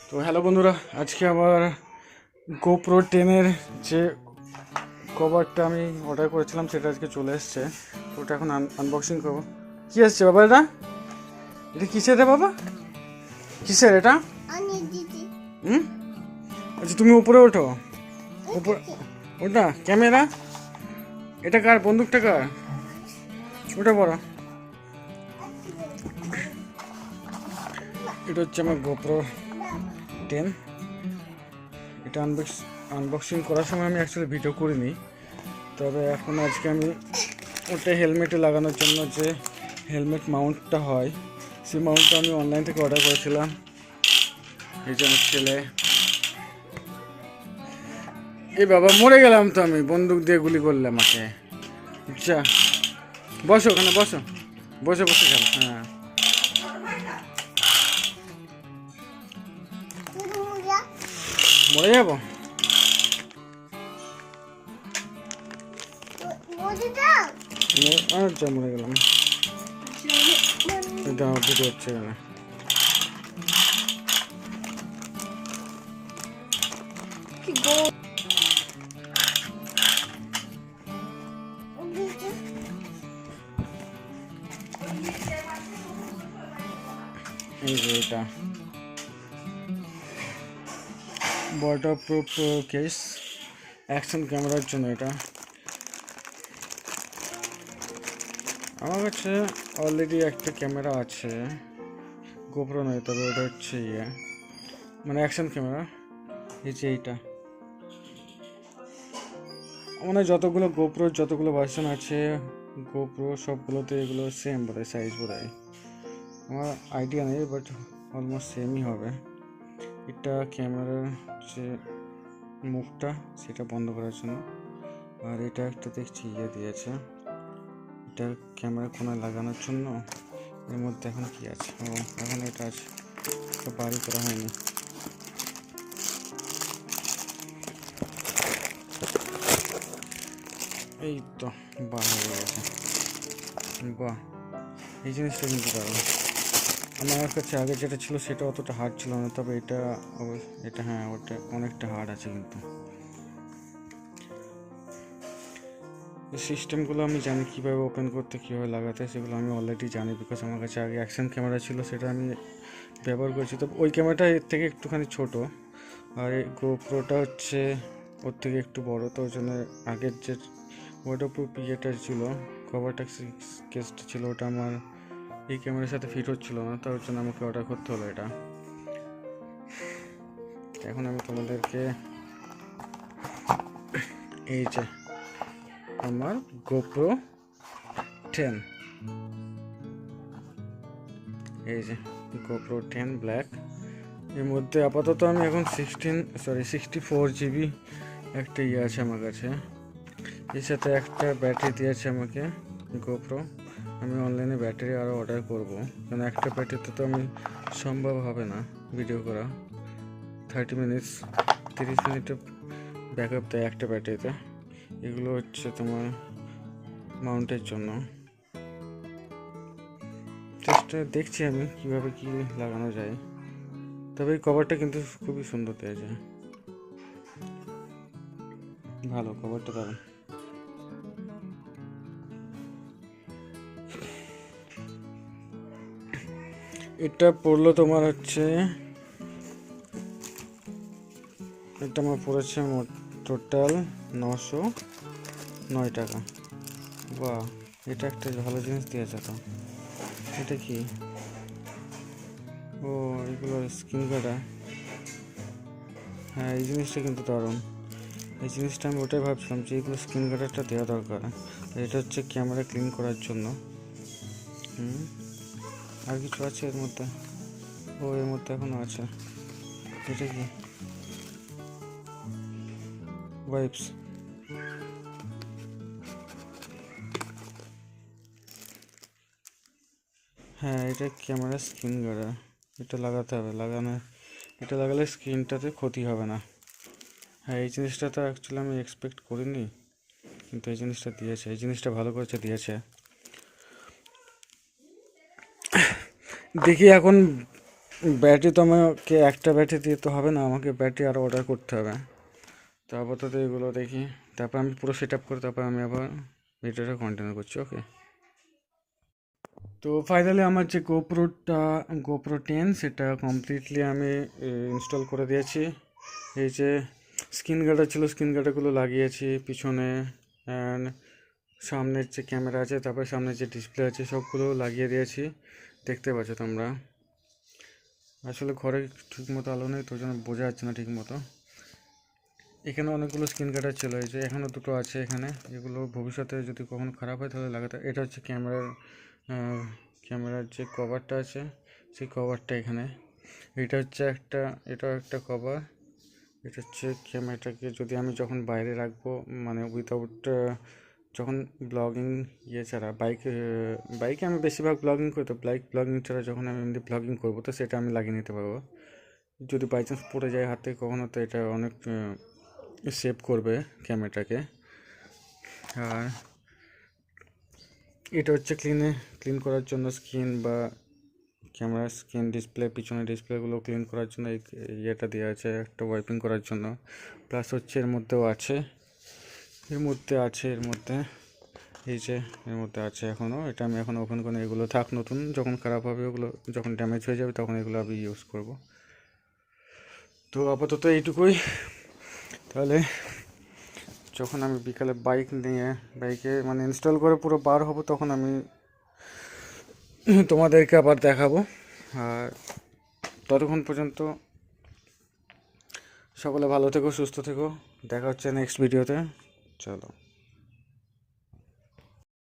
তো হ্যালো বন্ধুরা, আজকে আমার গোপ্রো 10-এর যে কভারটা আমি অর্ডার করেছিলাম সেটা আজকে চলে এসছে। তো ওটা এখন আনবক্সিং করবো। কী আসছে বাবা? এটা এটা কিসের রে বাবা? কিসের এটা? হুম, আচ্ছা তুমি উপরে ওঠো। উপরে ওটা ক্যামেরা? এটা কার? বন্দুকটা কার? ওটা বড়। এটা হচ্ছে আমার গোপ্রো 10। এটা আনবক্সিং করার সময় আমি অ্যাকচুয়ালি ভিডিও করিনি, তবে এখন আজকে আমি ওটা হেলমেটে লাগানোর জন্য যে হেলমেট মাউন্টটা হয় সেই মাউন্টটা আমি অনলাইন থেকে অর্ডার করেছিলাম। এই যে আমার ছেলে, এই বাবা মরে গেলাম তো, আমি বন্দুক দিয়ে গুলি করলাম আমাকে। আচ্ছা বসো, ওখানে বসো, বসে বসে খেলো। হ্যাঁ মরে যাবো। আচ্ছা মরে গেলাম। এটা আমার ভিডিও হচ্ছে এখানে। এই যে এটা ওয়াটারপ্রুফ কেস, অ্যাকশন ক্যামেরার জন্য। এটা আমার কাছে অলরেডি একটা ক্যামেরা আছে, গোপ্রো নয়, তবে ওটা হচ্ছে মানে অ্যাকশন ক্যামেরা। এই যে এইটা মানে যতগুলো গোপ্রোর যতগুলো ভার্সন আছে গোপ্রো সবগুলোতে এগুলো সেম বোধ হয়, সাইজ বোধ হয়, আমার আইডিয়া নেই, বাট অলমোস্ট সেমই হবে। এটা ক্যামেরার যে মুখটা সেটা বন্ধ করার জন্য, আর এটা একটা দেখছি দিয়েছে, এটা ক্যামেরা কোনায় লাগানোর জন্য। এর মধ্যে এখন কি আছে? ও এখন এটা আছে, বাড়ি করা হয়নি। এই তো বাহ হয়ে গেছে। বাহ, এই জিনিসটা কিন্তু দারুণ। আমার কাছে আগে যেটা ছিল সেটা অতটা হার্ড ছিল না, তবে এটা হ্যাঁ ওটা অনেকটা হার্ড আছে। কিন্তু এই সিস্টেমগুলো আমি জানি কীভাবে ওপেন করতে, কীভাবে লাগাতে, সেগুলো আমি অলরেডি জানি, বিকজ আমার কাছে আগে অ্যাকশন ক্যামেরা ছিল, সেটা আমি ব্যবহার করেছি। তো ওই ক্যামেরাটা এর থেকে একটুখানি ছোট, আর এই গোপ্রোটা হচ্ছে ওর থেকে একটু বড়। তো ওই জন্য আগের যে ওয়াটারপ্রুফ ইয়েটা ছিল, কভারটা কেসটা ছিল, ওটা আমার এই ক্যামেরার সাথে ফিট হচ্ছিল না, তার জন্য আমাকে অর্ডার করতে হলো এটা। এখন আমি তোমাদেরকে এই যে আমার গোপ্রো 10, এই যে গোপ্রো 10 ব্ল্যাক, এর মধ্যে আপাতত আমি এখন 64 জিবি একটা আছে আমার কাছে। এর সাথে একটা ব্যাটারি দিয়েছে আমাকে গোপ্রো। আমি অনলাইনে ব্যাটারি আরও অর্ডার করব, কারণ একটা ব্যাটারিতে তো আমি সম্ভব হবে না ভিডিও করা। 30 মিনিটে ব্যাকআপ দেয় একটা ব্যাটারিতে। এগুলো হচ্ছে তোমার মাউন্টের জন্য। চেষ্টা দেখছি আমি কিভাবে কি লাগানো যায়, তবে এই কভারটা কিন্তু খুবই সুন্দর দিয়েছে, ভালো কভারটা দারুণ। এটা পড়লো তোমার হচ্ছে, এটা আমার পড়েছে টোটাল 909 টাকা। বাহ, এটা একটা ভালো জিনিস দিয়েছে তো। এটা কি? ও এগুলো স্ক্রিন গার্ডা। হ্যাঁ এই জিনিসটা কিন্তু দারুণ। এই জিনিসটা আমি ওটাই ভাবছিলাম যে এগুলো স্ক্রিন গার্ডারটা দেওয়া দরকার। এটা হচ্ছে ক্যামেরা ক্লিন করার জন্য। আর কিছু আছে এর মধ্যে? ও এর মধ্যে এখনো আছে। এটা কি? ওয়াইপস। হ্যাঁ এটা ক্যামেরা স্ক্রিন গার্ডার, এটা লাগাতে হবে। এটা লাগালে স্ক্রিনটাতে ক্ষতি হবে না। হ্যাঁ এই জিনিসটা তো অ্যাকচুয়ালি আমি এক্সপেক্ট করিনি, কিন্তু এই জিনিসটা দিয়েছে, এই জিনিসটা ভালো করেছে দিয়েছে। দেখি এখন ব্যাটারি তো আমাকে একটা ব্যাটারি দিয়ে তো হবে না, আমাকে ব্যাটারি আরও অর্ডার করতে হবে। তো আপাতত এগুলো দেখি, তারপর আমি পুরো সেট আপ করে তারপর আমি আবার ভিডিওটা কন্টিনিউ করছি। ওকে, তো ফাইনালি আমার যে গোপ্রো 10 সেটা কমপ্লিটলি আমি ইনস্টল করে দিয়েছি। এই যে স্ক্রিন গার্ডার ছিল, স্ক্রিন গার্ডারগুলো লাগিয়েছি পিছনে, অ্যান্ড সামনের যে ক্যামেরা আছে, তারপর সামনের যে ডিসপ্লে আছে সবগুলো লাগিয়ে দিয়েছি। দেখতে পাচ্ছ তোমরা, আসলে ঘরে ঠিকমতো আলো নেই, তোর জন্য বোঝা যাচ্ছে না ঠিকমতো। এখানে অনেকগুলো স্ক্রিন গার্ডার ছিল, এই যে এখনও দুটো আছে এখানে, এগুলো ভবিষ্যতে যদি কখনো খারাপ হয় তাহলে লাগাতে। এটা হচ্ছে ক্যামেরার যে কভারটা আছে, সেই কভারটা এখানে। এটাও একটা কভার। এটা হচ্ছে ক্যামেরাটাকে যদি আমি যখন বাইরে রাখবো, মানে উইথাউট, যখন ব্লগিং ছাড়া বাইকে আমি বেশিরভাগ ব্লগিং করি, তো ব্লগিং ছাড়া যখন আমি এমনি ব্লগিং করবো তো সেটা আমি লাগিয়ে নিতে পারবো। যদি বাই চান্স পড়ে যায় হাতে কখনো, তো এটা অনেক সেভ করবে ক্যামেরাটাকে। আর এটা হচ্ছে ক্লিন করার জন্য স্ক্রিন বা ক্যামেরার স্ক্রিন ডিসপ্লে, পিছনে ডিসপ্লেগুলো ক্লিন করার জন্য এই ইয়েটা দেওয়া আছে, একটা ওয়াইপিং করার জন্য। প্লাস হচ্ছে এর মধ্যে এই যে এর মধ্যে আছে এখনও, এটা আমি এখন ওপেন করে, এগুলো থাক নতুন, যখন খারাপ হবে ওগুলো, যখন ড্যামেজ হয়ে যাবে তখন এগুলো আমি ইউজ করব। তো আপাতত এইটুকুই। তাহলে যখন আমি বিকালে বাইকে মানে ইনস্টল করে পুরো বার হব, তখন আমি তোমাদেরকে আবার দেখাবো। আর ততক্ষণ পর্যন্ত সকলে ভালো থেকো, সুস্থ থেকো, দেখা হচ্ছে নেক্সট ভিডিওতে। চলো।